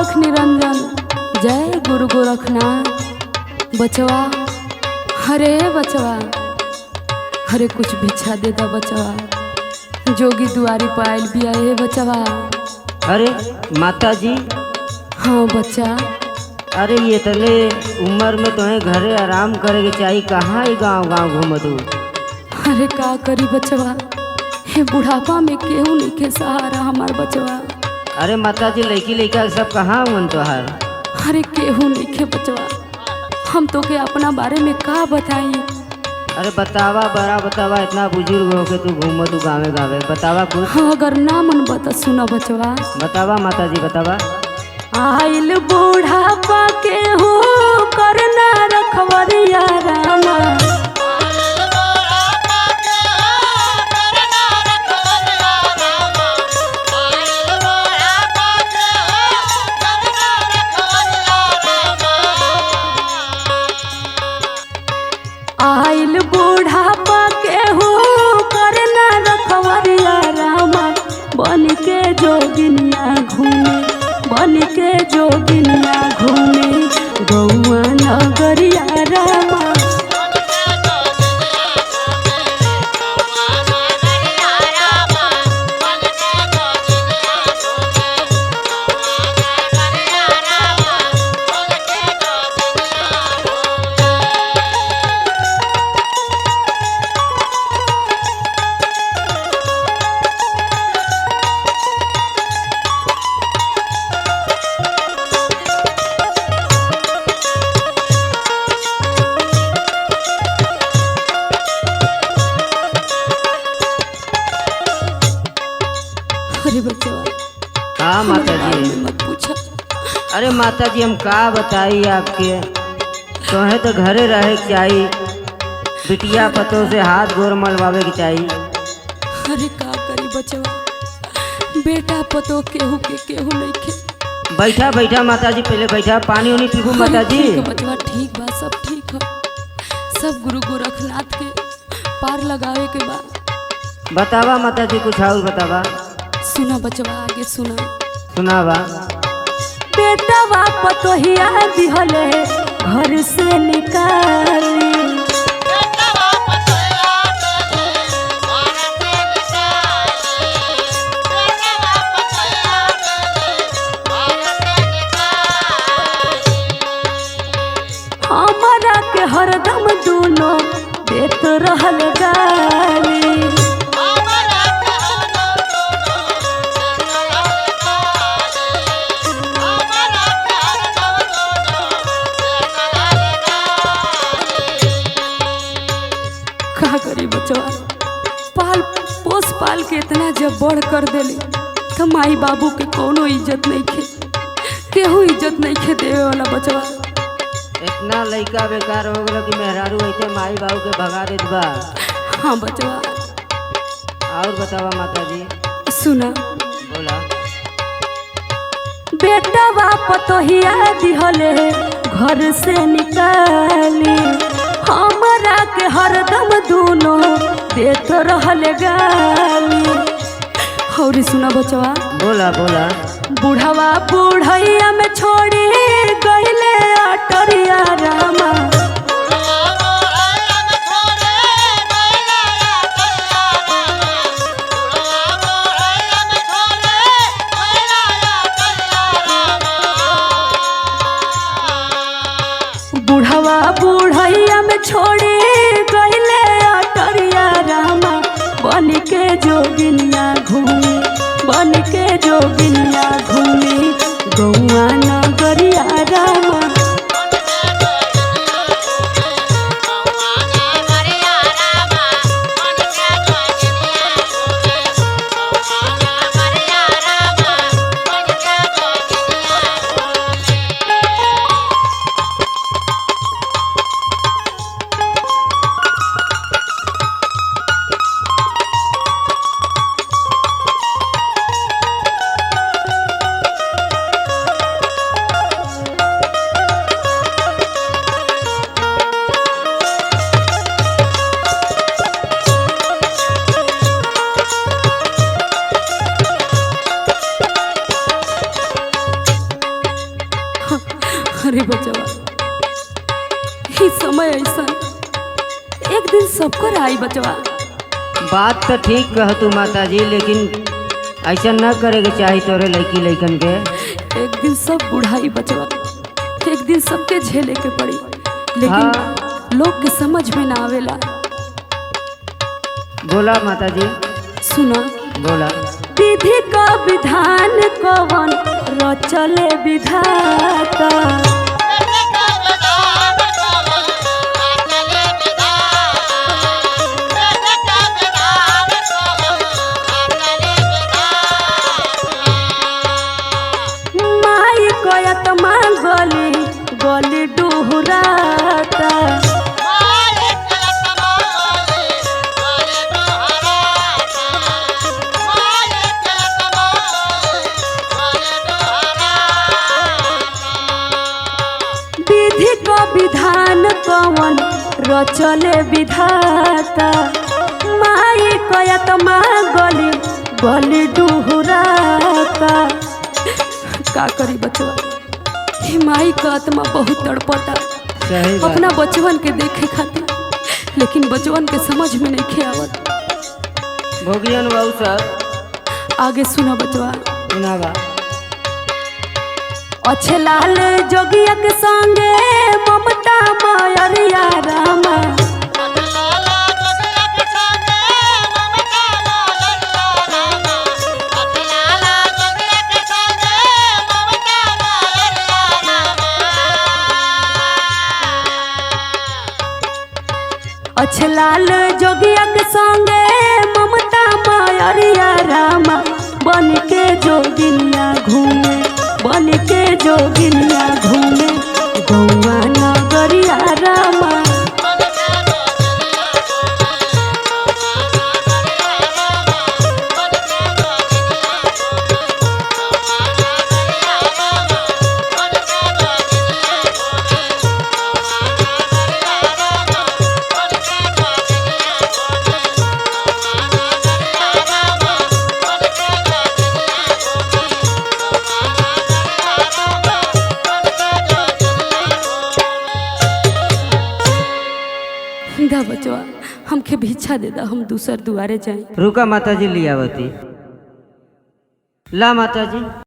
गोरख निरंजन, जय गुरु गोरखनाथ। बचवा, अरे बचवा, अरे कुछ भिक्षा दे दा बचवा, जोगी दुआरी पर आयल भी आए बचवा। अरे माता जी। हाँ बच्चा। अरे ये तले उम्र में तुम्हें घरे आराम करे के चाहिए, कहाँ ही गांव गांव घूम तू। अरे का करी बचवा, हे बुढ़ापा में केहू नहीं के सहारा हमार बचवा। अरे माता जी, लड़की लड़का सब कहाँ हुन तोहार? अरे केहू नहीं के बचवा, हम तो के अपना बारे में का बताई। अरे बतावा, बड़ा बतावा, इतना बुजुर्ग हो के तू घूम तू गावे गावे, बतावा कुछ। हाँ अगर ना मन बता सुना बचवा। बतावा माता जी, बतावा। आइल बुढ़ापा के हो करना रखवरिया रामा, आइल बुढ़ापा के हो करना रखवरिया रामा, बन के जोगिनिया घूमे, बन के जोगिनिया घूमे गौआ नगरिया रामा। अरे बचवा, हाँ माता जी। मत पूछा। अरे माता जी, हम का बताई आपके, तुम्हें तो घरे रहे के चाहिए, बिटिया पतों से हाथ गोर मलवावे के चाहिए। अरे का करी बचवा, बेटा पतो केहू के केहू नहीं के। बैठा बैठा माता जी, पहले बैठा, पानी उनी पीबू माता जी। ठीक है बचवा, ठीक बा, सब ठीक है, सब गुरु गोरखनाथ के पार लगावे के बाद। बतावा माता जी, कुछ और बतावा। सुना बचवा, आगे सुना। सुनावा। बेटा बाप तो हिया दिहले घर से निकाली, हमारा के हरदम दोनों देत रहल गाली। का करी बचवा, पाल पोस पाल के इतना जब बड़ कर देली तो माई बाबू के कोनो इज्जत नहीं खे, केहू इज्जत नहीं खे देवे वाला बचवा। इतना लड़का बेकार हो गया कि मेहरारू ऐसे माई बाबू के भगा देत बा। हाँ बचवा। और बतावा माता जी। सुना। बोला। बेटा बाप तो हिया दिहले घर से निकाली, हमारा के हरदम दोनों देत रहल गाली। और सुना बचवा। बोला बोला। बुढ़वा बुढ़ैया में छोड़ी गईले अटरिया रामा, बुढ़वा बुढ़ैया में छोड़ी गईले अटरिया रामा, बन के जोगिनिया घूमी, बन के जोगिनिया घूमी गौआ नगरिया रामा। अरे बचवा, ये समय ऐसा एक दिन सबको आई बचवा। बात तो ठीक कह तू माता जी, लेकिन ऐसा न करे के चाहिए तोरे लड़की लड़कन के। एक दिन सब बुढ़ाई बचवा, एक दिन सबके झेले के पड़ी, लेकिन हाँ। लोग के समझ में ना आवेला। बोला माता जी। सुना, बोला। विधि का विधान कवन रचले विधाता, माई कोयत मां गली गली डुहराता, विधि का विधान कवन रचले विधाता, माई कोयत मां गली गली डुहराता। का करी बचवा, ये माई का आत्मा बहुत तड़पता सही बात। अपना बचवन के देखे खातिर, लेकिन बचवन के समझ में नहीं आवत। भोगियन बाबू साहब आगे सुना बचवा। सुनावा। अच्छे लाल जोगिया के संगे ममता मायरिया रामा, अच्छे लाल जोगिया के संगे ममता मायरिया रामा, बन के जोगिनिया घूमे, बन के जोगिनिया घूमे गौआ नगरिया रामा। दा बचवा, हमके भिक्षा दे दा, हम दूसर दुआरे जाए। रुका माता जी लियावती। ला माता जी।